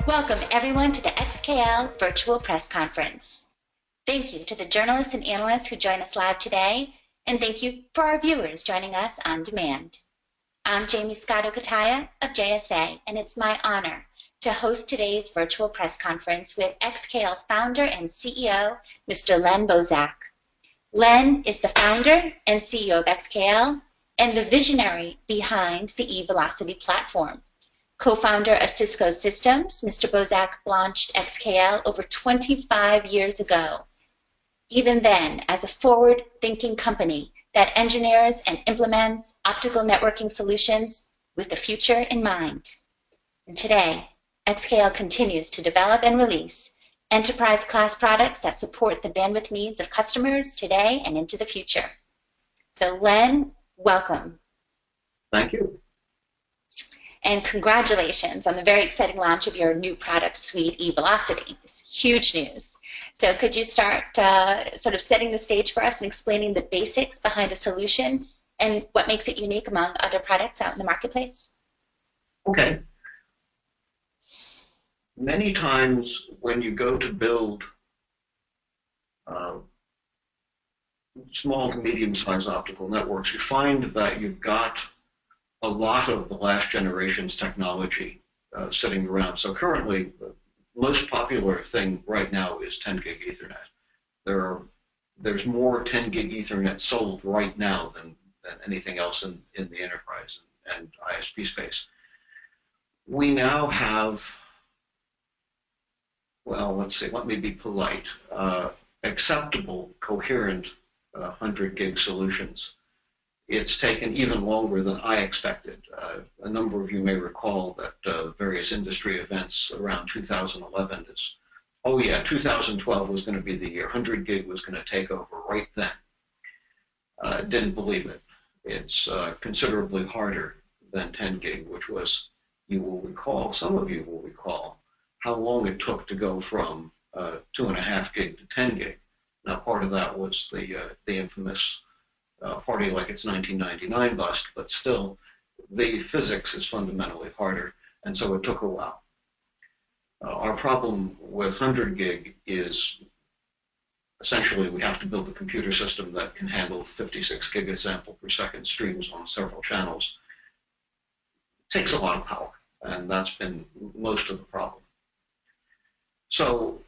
Welcome everyone to the XKL Virtual Press Conference. Thank you to the journalists and analysts who join us live today, and thank you for our viewers joining us on demand. I'm Jamie Scotto-Kataya of JSA, and it's my honor to host today's virtual press conference with XKL founder and CEO, Mr. Len Bozak. Len is the founder and CEO of XKL and the visionary behind the eVolocity platform. Co-founder of Cisco Systems, Mr. Bozak launched XKL over 25 years ago. Even then, as a forward-thinking company that engineers and implements optical networking solutions with the future in mind. And today, XKL continues to develop and release enterprise-class products that support the bandwidth needs of customers today and into the future. So, Len, welcome. Thank you. And congratulations on the very exciting launch of your new product suite, eVolocity. This is huge news. So could you start sort of setting the stage for us and explaining the basics behind a solution and what makes it unique among other products out in the marketplace? Okay. Many times when you go to build small to medium-sized optical networks, you find that you've got a lot of the last generation's technology sitting around. So currently, the most popular thing right now is 10 gig Ethernet. There's more 10 gig Ethernet sold right now than anything else in the enterprise and ISP space. We now have, well, let's see, let me be polite, acceptable, coherent 100 gig solutions. It's taken even longer than I expected. A number of you may recall that various industry events around 2011 is, oh yeah, 2012 was going to be the year. 100 gig was going to take over right then. Didn't believe it. It's considerably harder than 10 gig, which was, you will recall, some of you will recall, how long it took to go from 2.5 gig to 10 gig. Now, part of that was the infamous party like it's 1999 bust, but still, the physics is fundamentally harder, and so it took a while. Our problem with 100 gig is essentially we have to build a computer system that can handle 56 gigasample per second streams on several channels. It takes a lot of power, and that's been most of the problem. So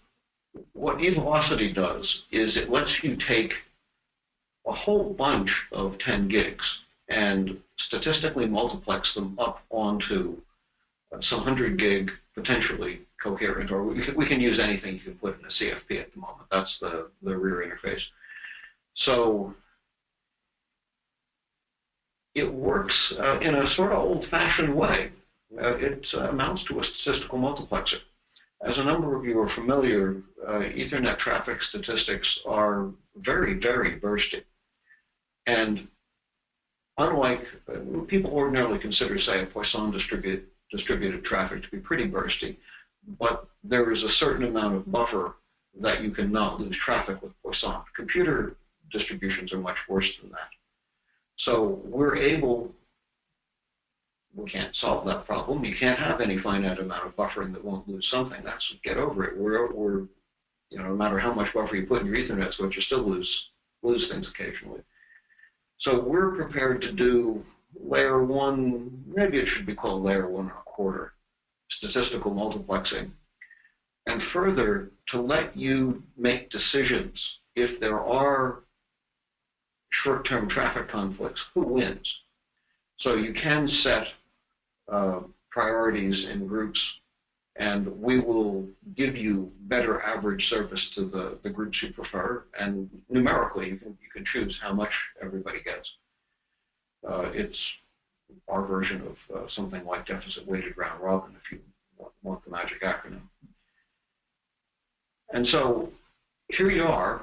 what eVolocity does is it lets you take a whole bunch of 10 gigs and statistically multiplex them up onto some 100 gig, potentially coherent, or we can use anything you can put in a CFP at the moment. That's the rear interface. So it works in a sort of old-fashioned way. It amounts to a statistical multiplexer. As a number of you are familiar, Ethernet traffic statistics are very, very bursty. And unlike, people ordinarily consider, say, a Poisson distributed traffic to be pretty bursty, but there is a certain amount of buffer that you cannot lose traffic with Poisson. Computer distributions are much worse than that. So we're able, we can't solve that problem. You can't have any finite amount of buffering that won't lose something. That's, get over it. We're you know, no matter how much buffer you put in your Ethernet switch, you still lose things occasionally. So we're prepared to do layer 1, maybe it should be called layer 1.25, statistical multiplexing, and further to let you make decisions if there are short-term traffic conflicts, who wins. So you can set priorities in groups, and we will give you better average service to the groups you prefer, and numerically you can choose how much everybody gets. It's our version of something like deficit-weighted round robin, if you want the magic acronym. And so here you are,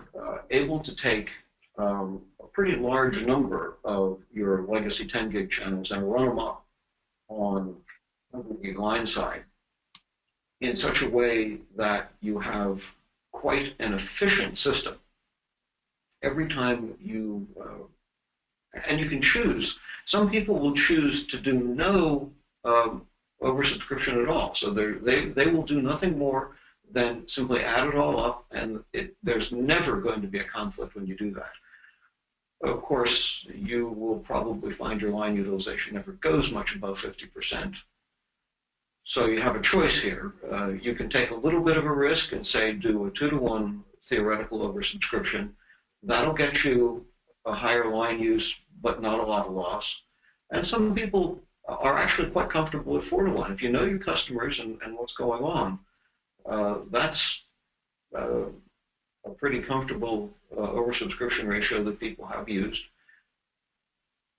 able to take a pretty large number of your legacy 10 gig channels and run them up on 100 gig line side in such a way that you have quite an efficient system. Every time you, and you can choose, some people will choose to do no oversubscription at all. So they will do nothing more than simply add it all up, and there's never going to be a conflict when you do that. Of course, you will probably find your line utilization never goes much above 50%. So you have a choice here. You can take a little bit of a risk and say do a 2-to-1 theoretical oversubscription. That'll get you a higher line use, but not a lot of loss. And some people are actually quite comfortable with 4-to-1. If you know your customers and what's going on, that's a pretty comfortable oversubscription ratio that people have used.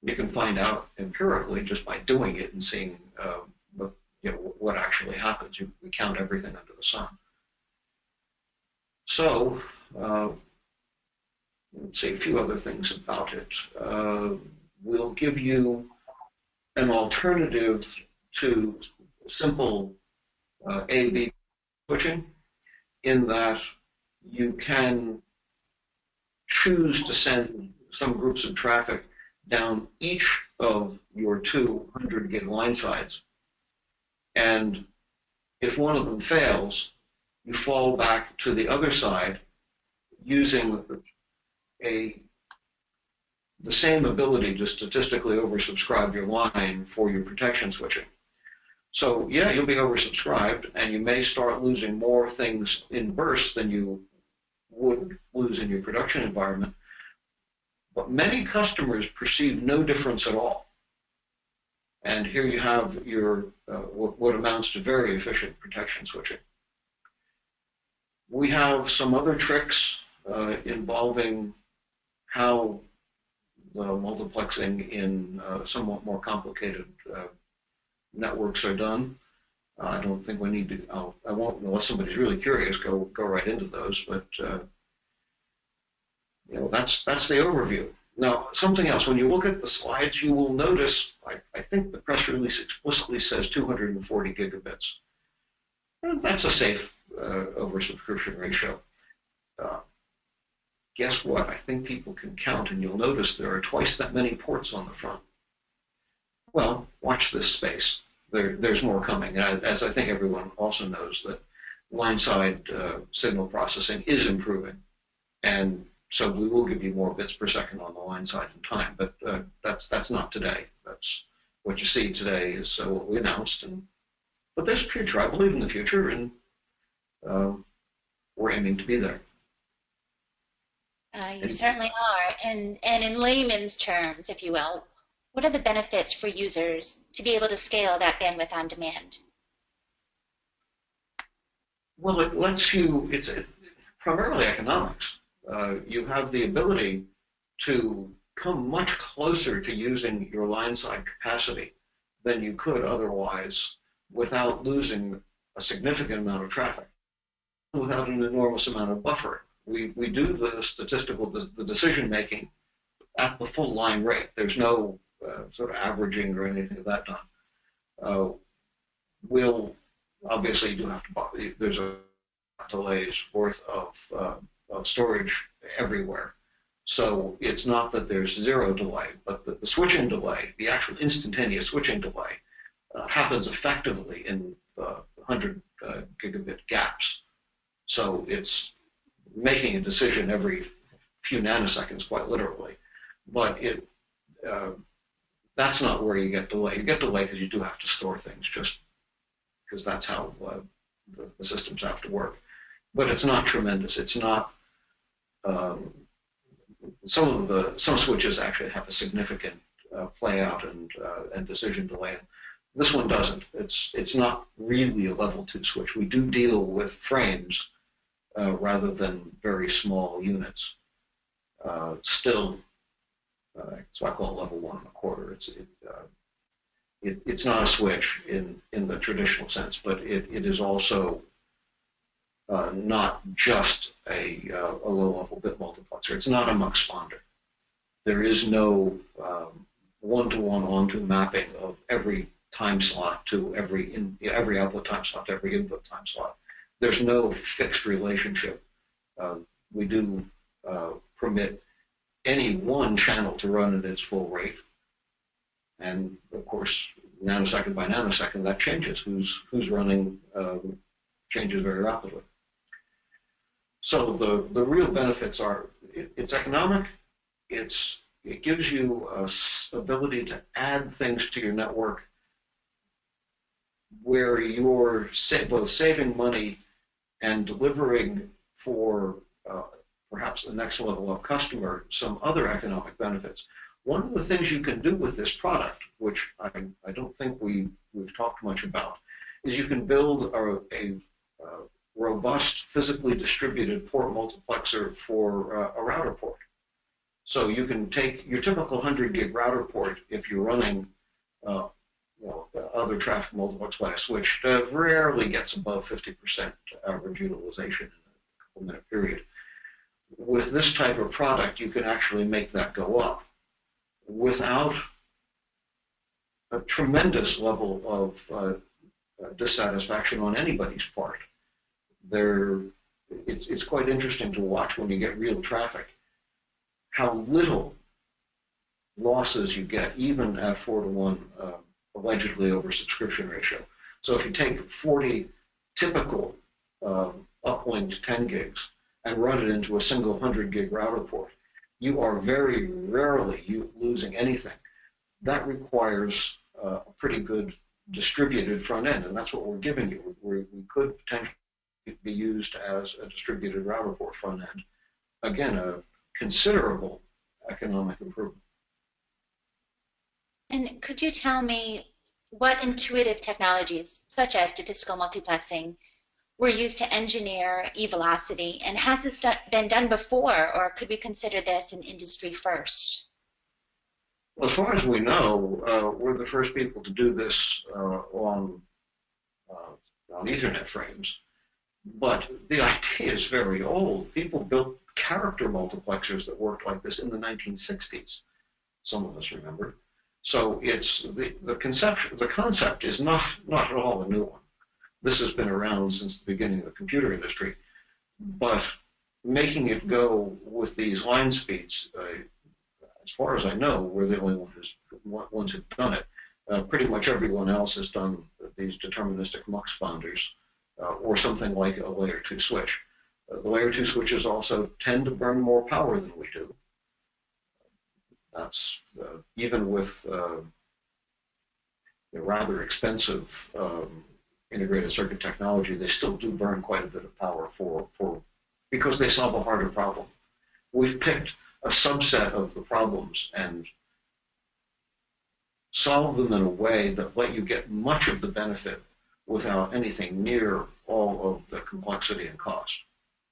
You can find out empirically just by doing it and seeing what actually happens. We count everything under the sun. So let's say a few other things about it. We'll give you an alternative to simple A/B switching, in that you can choose to send some groups of traffic down each of your 200 gig line sides. And if one of them fails, you fall back to the other side using the same ability to statistically oversubscribe your line for your protection switching. So yeah, you'll be oversubscribed, and you may start losing more things in bursts than you would lose in your production environment. But many customers perceive no difference at all. And here you have your what amounts to very efficient protection switching. We have some other tricks involving how the multiplexing in somewhat more complicated networks are done. I don't think we need to. I won't, unless somebody's really curious, go right into those. But that's the overview. Now, something else. When you look at the slides, you will notice. I think the press release explicitly says 240 gigabits. And that's a safe oversubscription ratio. Guess what? I think people can count, and you'll notice there are twice that many ports on the front. Well, watch this space. There's more coming. As I think everyone also knows, that line-side signal processing is improving. And so we will give you more bits per second on the line side in time. But that's not today. That's what you see today is what we announced. But there's a future. I believe in the future, and we're aiming to be there. You certainly are. And in layman's terms, if you will, what are the benefits for users to be able to scale that bandwidth on demand? Well, it lets you, it's primarily economics. You have the ability to come much closer to using your line side capacity than you could otherwise without losing a significant amount of traffic, without an enormous amount of buffering. We do the decision making at the full line rate. There's no sort of averaging or anything of that done. We'll obviously do have to buy. There's a delays worth of storage everywhere. So it's not that there's zero delay, but the switching delay, the actual instantaneous switching delay, happens effectively in the 100 gigabit gaps. So it's making a decision every few nanoseconds, quite literally. But that's not where you get delay. You get delay because you do have to store things, just because that's how the systems have to work. But it's not tremendous. It's not. Some switches actually have a significant play out and decision delay. This one doesn't. It's not really a level 2 switch. We do deal with frames rather than very small units. Still, that's why I call it level 1 1/4. It's not a switch in the traditional sense, but it is also not just a low-level bit multiplexer. It's not a muxponder. There is no one-to-one onto mapping of every time slot to every output time slot to every input time slot. There's no fixed relationship. We do permit any one channel to run at its full rate, and of course nanosecond by nanosecond, that changes. Who's running changes very rapidly. So the real benefits are it's economic, it gives you a ability to add things to your network where you're both saving money and delivering for perhaps the next level of customer some other economic benefits. One of the things you can do with this product, which I don't think we've talked much about, is you can build a robust, physically distributed port multiplexer for a router port. So you can take your typical 100 gig router port if you're running other traffic multiplex by a switch, rarely gets above 50% average utilization in a couple-minute period. With this type of product, you can actually make that go up without a tremendous level of dissatisfaction on anybody's part. It's quite interesting to watch when you get real traffic, how little losses you get, even at 4-to-1 allegedly oversubscription ratio. So if you take 40 typical uplinked 10 gigs and run it into a single 100 gig router port, you are very rarely losing anything. That requires a pretty good distributed front end, and that's what we're giving you. We could potentially be used as a distributed router port front end. Again, a considerable economic improvement. And could you tell me what intuitive technologies, such as statistical multiplexing, were used to engineer eVolocity, and has this been done before, or could we consider this an industry first? Well, as far as we know, we're the first people to do this on Ethernet frames. But the idea is very old. People built character multiplexers that worked like this in the 1960s. Some of us remember. So it's the concept is not at all a new one. This has been around since the beginning of the computer industry, but making it go with these line speeds, as far as I know, we're the only ones who've done it. Pretty much everyone else has done these deterministic mux bonders or something like a layer 2 switch. The layer 2 switches also tend to burn more power than we do. That's even with rather expensive integrated circuit technology, they still do burn quite a bit of power because they solve a harder problem. We've picked a subset of the problems and solve them in a way that let you get much of the benefit without anything near all of the complexity and cost.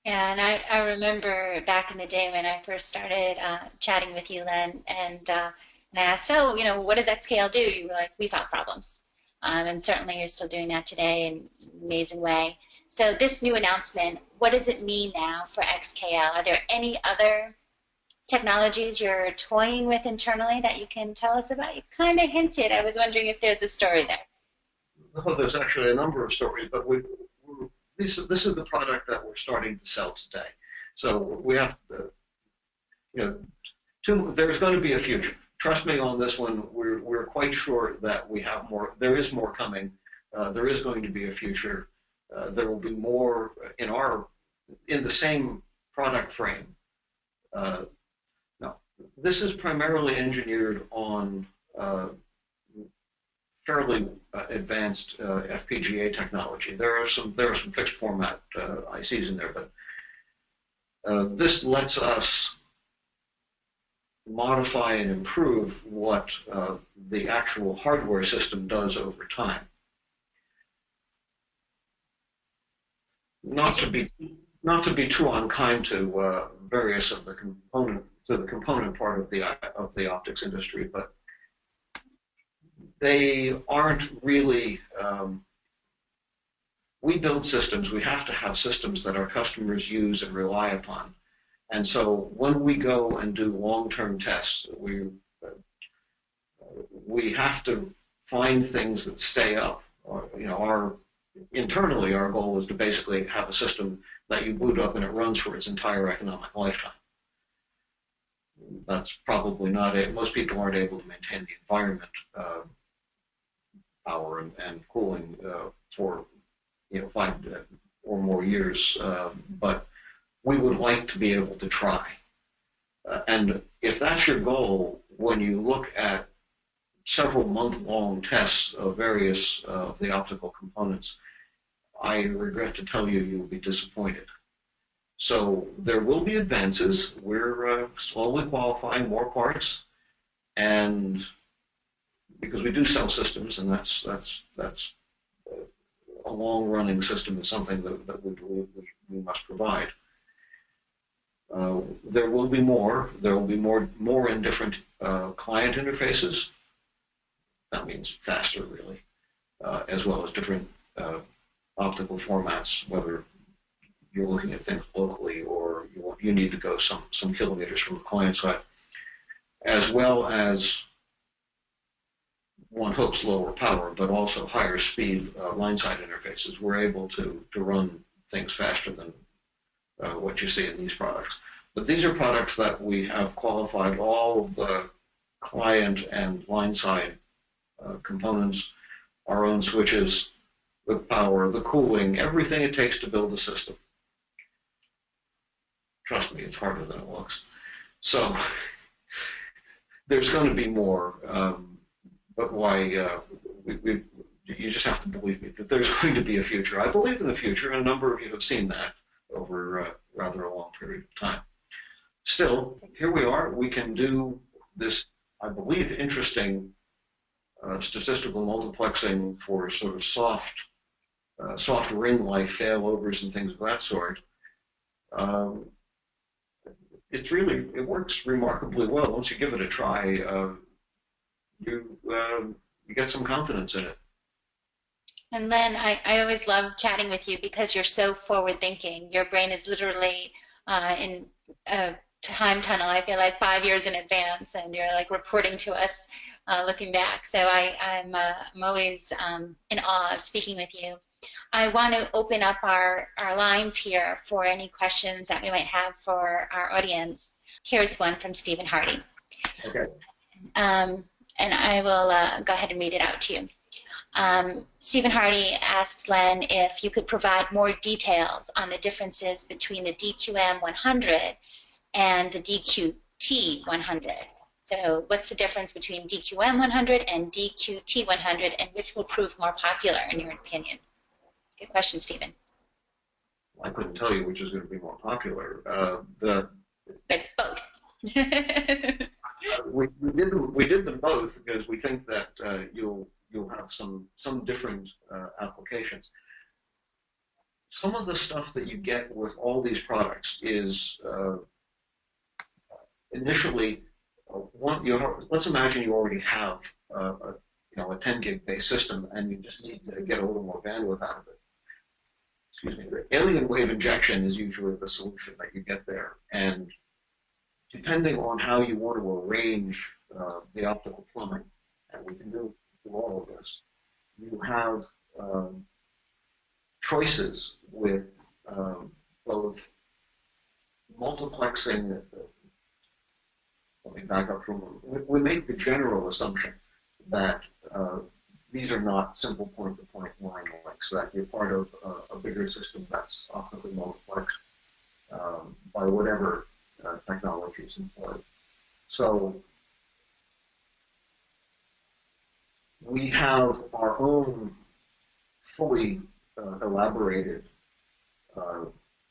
Yeah, and I remember back in the day when I first started chatting with you, Len, and I asked, so, what does XKL do? You were like, we solve problems. And certainly you're still doing that today in an amazing way. So this new announcement, what does it mean now for XKL? Are there any other technologies you're toying with internally that you can tell us about? You kind of hinted. I was wondering if there's a story there. Well, there's actually a number of stories, but this is the product that we're starting to sell today. So we have, there's going to be a future. Trust me on this one. We're quite sure that we have more. There is more coming. There is going to be a future. There will be more in the same product frame. No, this is primarily engineered on fairly advanced FPGA technology. There are some fixed format ICs in there, but this lets us modify and improve what the actual hardware system does over time. Not to be too unkind to various of the component part of the optics industry, but they aren't really. We build systems. We have to have systems that our customers use and rely upon. And so when we go and do long-term tests, we have to find things that stay up. Internally, our goal is to basically have a system that you boot up and it runs for its entire economic lifetime. That's probably not it. Most people aren't able to maintain the environment power and cooling for 5 or more years, but we would like to be able to try. And if that's your goal, when you look at several month-long tests of various of the optical components, I regret to tell you, you'll be disappointed. So there will be advances. We're slowly qualifying more parts, and because we do sell systems, and that's a long-running system is something that we believe we must provide. There will be more. There will be more in different client interfaces. That means faster, really, as well as different optical formats, whether you're looking at things locally or you need to go some kilometers from the client side, as well as one hopes lower power, but also higher speed line-side interfaces. We're able to run things faster than what you see in these products. But these are products that we have qualified all of the client and line-side components, our own switches, the power, the cooling, everything it takes to build a system. Trust me, it's harder than it looks. So there's going to be more, but why? You just have to believe me that there's going to be a future. I believe in the future, and a number of you have seen that over rather a long period of time. Still, here we are. We can do this, I believe, interesting statistical multiplexing for sort of soft ring-like failovers and things of that sort. It works remarkably well. Once you give it a try, you get some confidence in it. And Len, I always love chatting with you because you're so forward-thinking. Your brain is literally in a time tunnel, I feel like 5 years in advance, and you're like reporting to us looking back. So I'm always in awe of speaking with you. I want to open up our lines here for any questions that we might have for our audience. Here's one from Stephen Hardy. Okay. And I will go ahead and read it out to you. Stephen Hardy asks Len if you could provide more details on the differences between the DQM 100 and the DQT 100. So what's the difference between DQM 100 and DQT 100, and which will prove more popular in your opinion? Good question, Stephen. I couldn't tell you which is going to be more popular. But both. we did them both because we think that you'll have some different applications. Some of the stuff that you get with all these products is initially let's imagine you already have a 10 gig based system and you just need to get a little more bandwidth out of it. Excuse me. The alien wave injection is usually the solution that you get there, and depending on how you want to arrange the optical plumbing, and we can do all of this, you have choices with both multiplexing. Let me back up from. We make the general assumption that these are not simple point-to-point line links, that you're part of a bigger system that's optically multiplexed by whatever technology is employed. So we have our own fully elaborated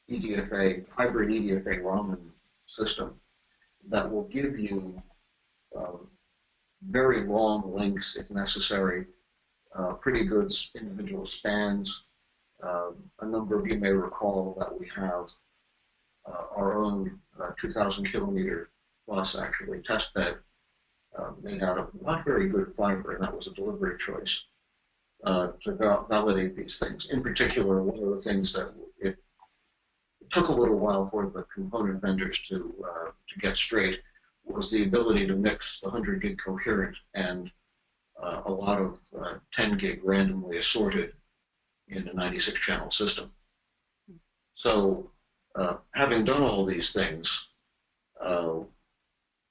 EDFA, hybrid EDFA Raman system that will give you very long links if necessary, pretty good individual spans. A number of you may recall that we have our own 2,000 kilometer plus actually test bed made out of not very good fiber, and that was a deliberate choice to validate these things. In particular, one of the things that it took a little while for the component vendors to get straight was the ability to mix the 100 gig coherent and a lot of 10 gig randomly assorted in a 96 channel system. So having done all these things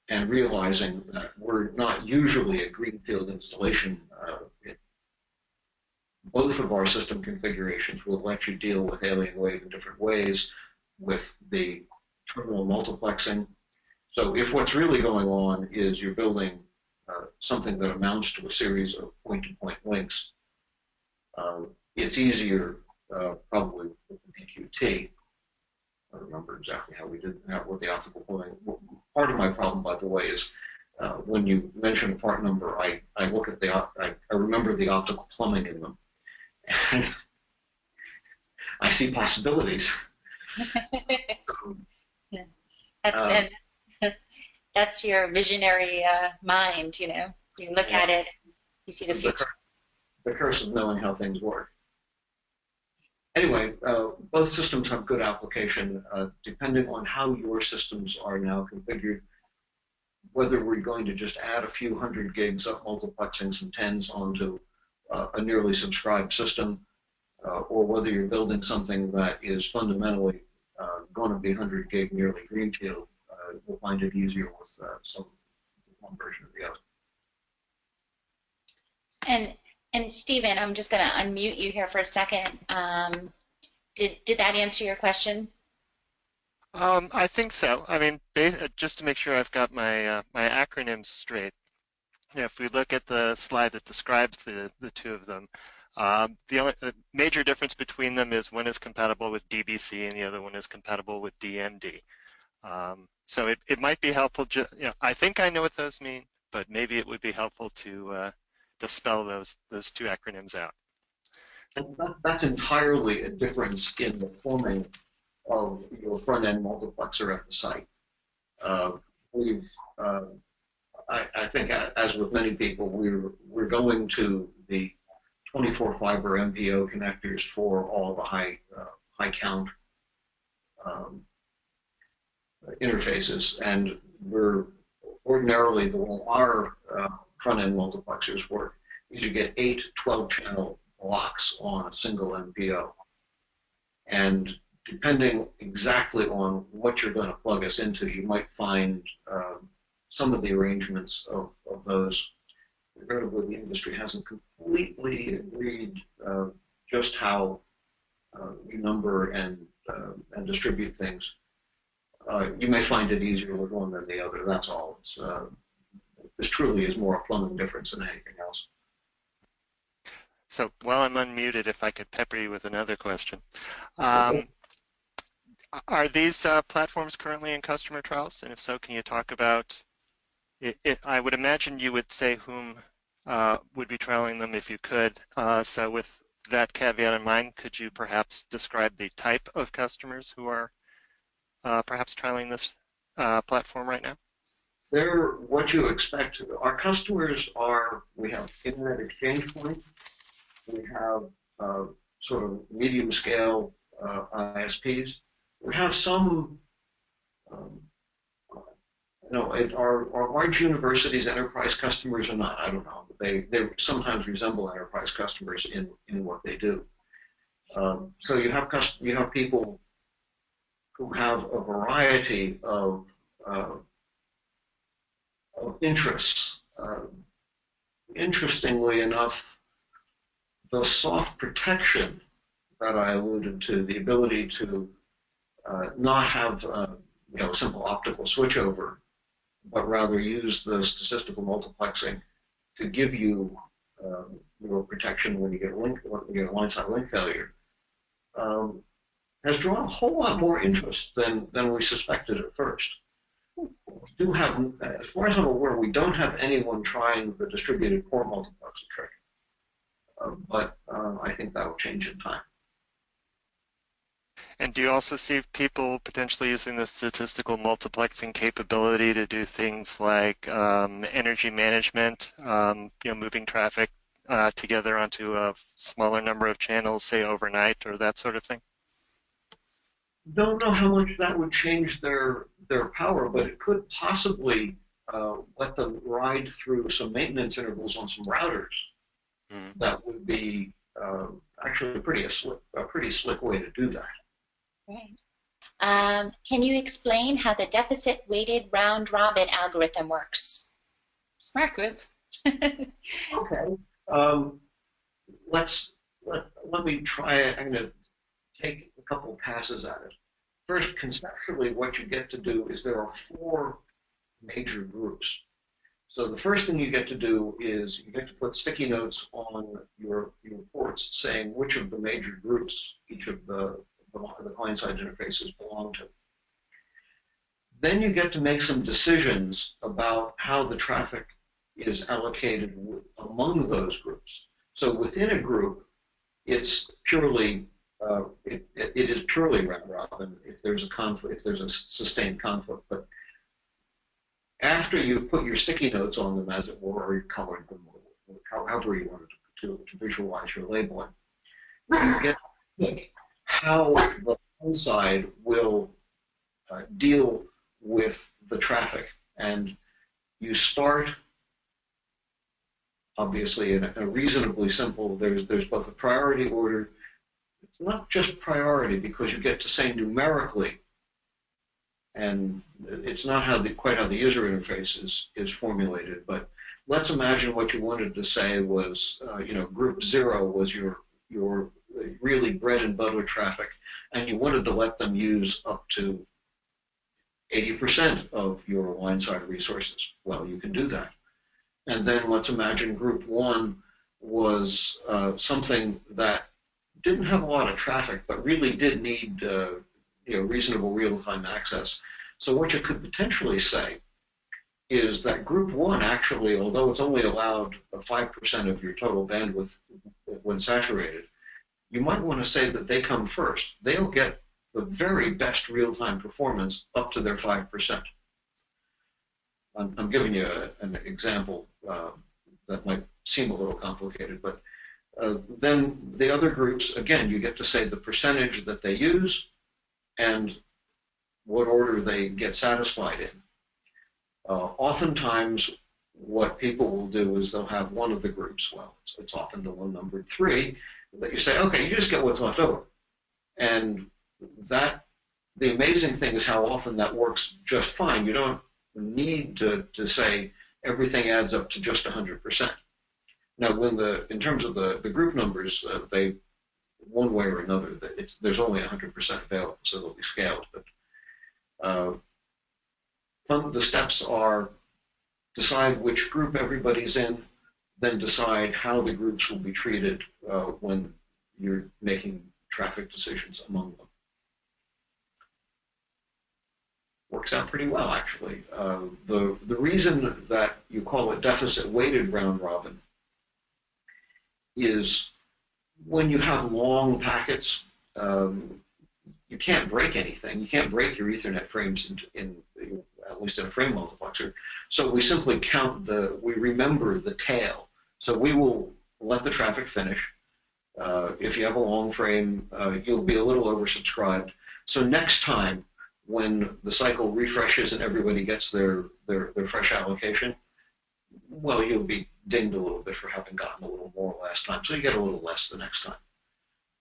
and realizing that we're not usually a greenfield installation both of our system configurations will let you deal with alien wave in different ways with the terminal multiplexing. So if what's really going on is you're building something that amounts to a series of point-to-point links, it's easier probably with the DQT. I don't remember exactly how we did that with the optical plumbing. Part of my problem, by the way, is when you mention a part number, I look at I remember the optical plumbing in them, and I see possibilities. That's your visionary mind, you know. You look at it, you see the future. The curse of knowing how things work. Anyway, both systems have good application depending on how your systems are now configured. Whether we're going to just add a few hundred gigs of multiplexing some tens onto a nearly subscribed system, or whether you're building something that is fundamentally going to be 100 gig nearly greenfield, you'll find it easier with one version or the other. And Stephen, I'm just going to unmute you here for a second. Did that answer your question? I think so. I mean, just to make sure I've got my my acronyms straight. If we look at the slide that describes the two of them, the only major difference between them is one is compatible with DBC and the other one is compatible with DMD. So it might be helpful. I think I know what those mean, but maybe it would be helpful to spell those two acronyms out. And that's entirely a difference in the forming of your front-end multiplexer at the site. I think, as with many people, we're going to the 24 fiber MPO connectors for all the high count interfaces, and we're ordinarily the way our front-end multiplexers work is you get 8 12-channel blocks on a single MPO, and depending exactly on what you're going to plug us into, you might find some of the arrangements of those. Regrettably, the industry hasn't completely agreed just how you number and distribute things. You may find it easier with one than the other. That's all. This truly is more a plumbing difference than anything else. So while I'm unmuted, if I could pepper you with another question. Are these platforms currently in customer trials? And if so, can you talk about it? I would imagine you would say whom would be trialing them if you could. So with that caveat in mind, could you perhaps describe the type of customers who are perhaps trialing this platform right now? They're what you expect. Our customers are, we have internet exchange points, we have sort of medium scale ISPs. We have some, our large universities, enterprise customers or not, I don't know. They sometimes resemble enterprise customers in what they do. So you have people who have a variety of interests. Interestingly enough, the soft protection that I alluded to, the ability to not have simple optical switchover, but rather use the statistical multiplexing to give you your protection when you get a line-side link failure, has drawn a whole lot more interest than we suspected at first. We do have, as far as I'm aware, we don't have anyone trying the distributed port multiplexer trick, but I think that will change in time. And do you also see people potentially using the statistical multiplexing capability to do things like energy management, moving traffic together onto a smaller number of channels, say overnight, or that sort of thing? Don't know how much that would change their power, but it could possibly let them ride through some maintenance intervals on some routers. Mm. That would be actually a pretty slick way to do that. Right. Can you explain how the deficit-weighted round-robin algorithm works? Smart group. Okay. Let's let me try it. I'm going to take a couple passes at it. First, conceptually, what you get to do is there are 4 major groups. So the first thing you get to do is you get to put sticky notes on your ports saying which of the major groups each of the client-side interfaces belong to. Then you get to make some decisions about how the traffic is allocated among those groups. So within a group, it's purely it is purely round robin if there's a conflict, if there's a sustained conflict. But after you've put your sticky notes on them, as it were, or you colored them, or however you wanted to visualize your labeling, you get to pick how the one side will deal with the traffic. And you start, obviously, in a reasonably simple, there's both a priority order. It's not just priority because you get to say numerically, and it's not quite how the user interface is formulated, but let's imagine what you wanted to say was, group 0 was your really bread and butter traffic, and you wanted to let them use up to 80% of your line-side resources. Well, you can do that. And then let's imagine group 1 was something that didn't have a lot of traffic, but really did need reasonable real-time access. So what you could potentially say is that group 1 actually, although it's only allowed 5% of your total bandwidth when saturated, you might want to say that they come first. They'll get the very best real-time performance up to their 5%. I'm giving you an example that might seem a little complicated, but then the other groups, again, you get to say the percentage that they use and what order they get satisfied in. Oftentimes, what people will do is they'll have one of the groups, well, it's often the one numbered 3, that you say, okay, you just get what's left over. And the amazing thing is how often that works just fine. You don't need to say everything adds up to just 100%. Now, in terms of the group numbers, they, one way or another, there's only 100% available, so they'll be scaled. But the steps are decide which group everybody's in, then decide how the groups will be treated when you're making traffic decisions among them. Works out pretty well, actually. The reason that you call it deficit-weighted round robin is when you have long packets, you can't break anything. You can't break your Ethernet frames at least in a frame multiplexer. So we simply we remember the tail. So we will let the traffic finish. If you have a long frame, you'll be a little oversubscribed. So next time, when the cycle refreshes and everybody gets their fresh allocation, well, you'll be dinged a little bit for having gotten a little more last time, so you get a little less the next time.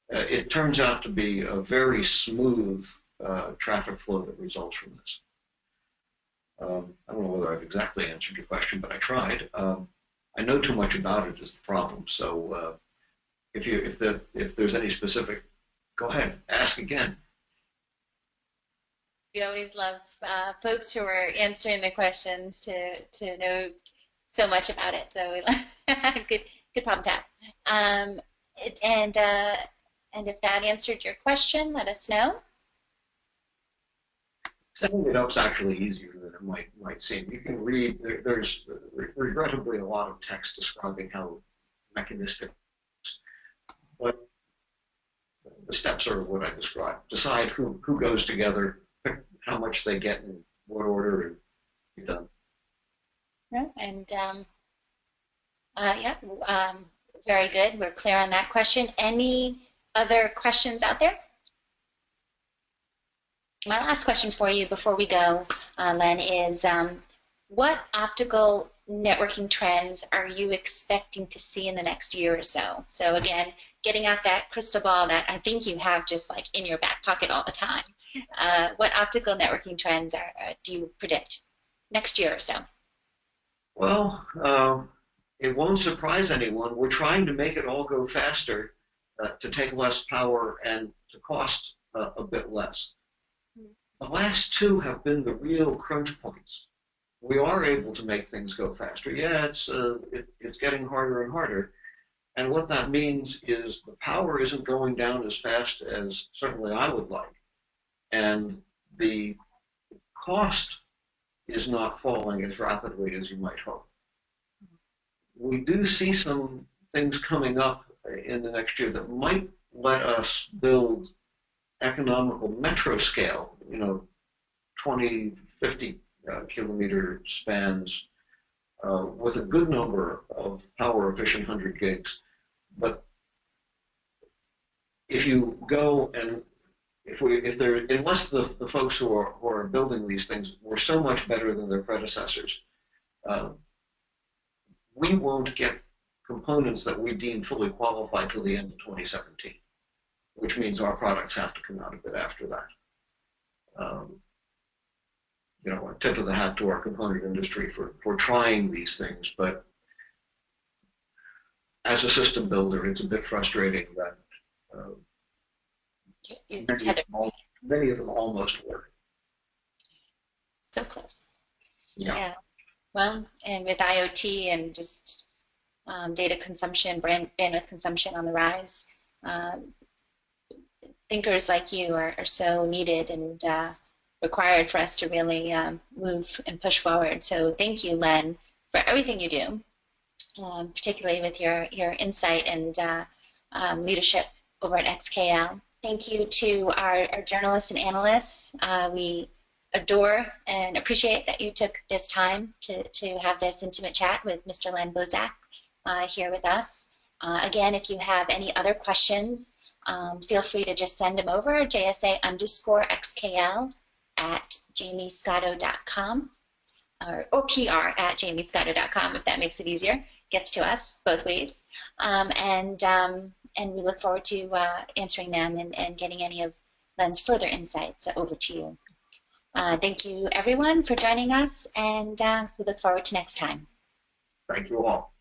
It turns out to be a very smooth traffic flow that results from this. I don't know whether I've exactly answered your question, but I tried. I know too much about it is the problem, so if there's any specific, go ahead, ask again. We always love folks who are answering the questions to know so much about it. So good problem to have. And if that answered your question, let us know. Setting it up is actually easier than it might seem. You can read. There's regrettably a lot of text describing how mechanistic, but the steps are what I described. Decide who goes together, pick how much they get in what order, and you're done. Yeah, and very good. We're clear on that question. Any other questions out there? My last question for you before we go, Len, is what optical networking trends are you expecting to see in the next year or so? So again, getting out that crystal ball that I think you have just like in your back pocket all the time. What optical networking trends do you predict next year or so? Well, it won't surprise anyone. We're trying to make it all go faster. to take less power and to cost a bit less. The last two have been the real crunch points. We are able to make things go faster. Yeah, it's getting harder and harder. And what that means is the power isn't going down as fast as certainly I would like. And the cost is not falling as rapidly as you might hope. We do see some things coming up in the next year that might let us build economical metro scale, 20, 50 kilometer spans with a good number of power efficient 100 gigs. But if you go and unless the folks who are building these things were so much better than their predecessors, we won't get components that we deem fully qualified till the end of 2017, which means our products have to come out a bit after that. A tip of the hat to our component industry for trying these things, but as a system builder, it's a bit frustrating that many of them almost work. So close. Yeah. Well, and with IoT and just data consumption, bandwidth consumption on the rise, thinkers like you are so needed and required for us to really move and push forward. So thank you, Len, for everything you do, particularly with your insight and leadership over at XKL. Thank you to our journalists and analysts. We adore and appreciate that you took this time to have this intimate chat with Mr. Len Bozak here with us. Again, if you have any other questions, feel free to just send them over, JSA_XKL at jamiescotto.com or PR@jamiescotto.com, if that makes it easier. Gets to us both ways. And we look forward to answering them and getting any of Len's further insights over to you. Thank you, everyone, for joining us, and we look forward to next time. Thank you all.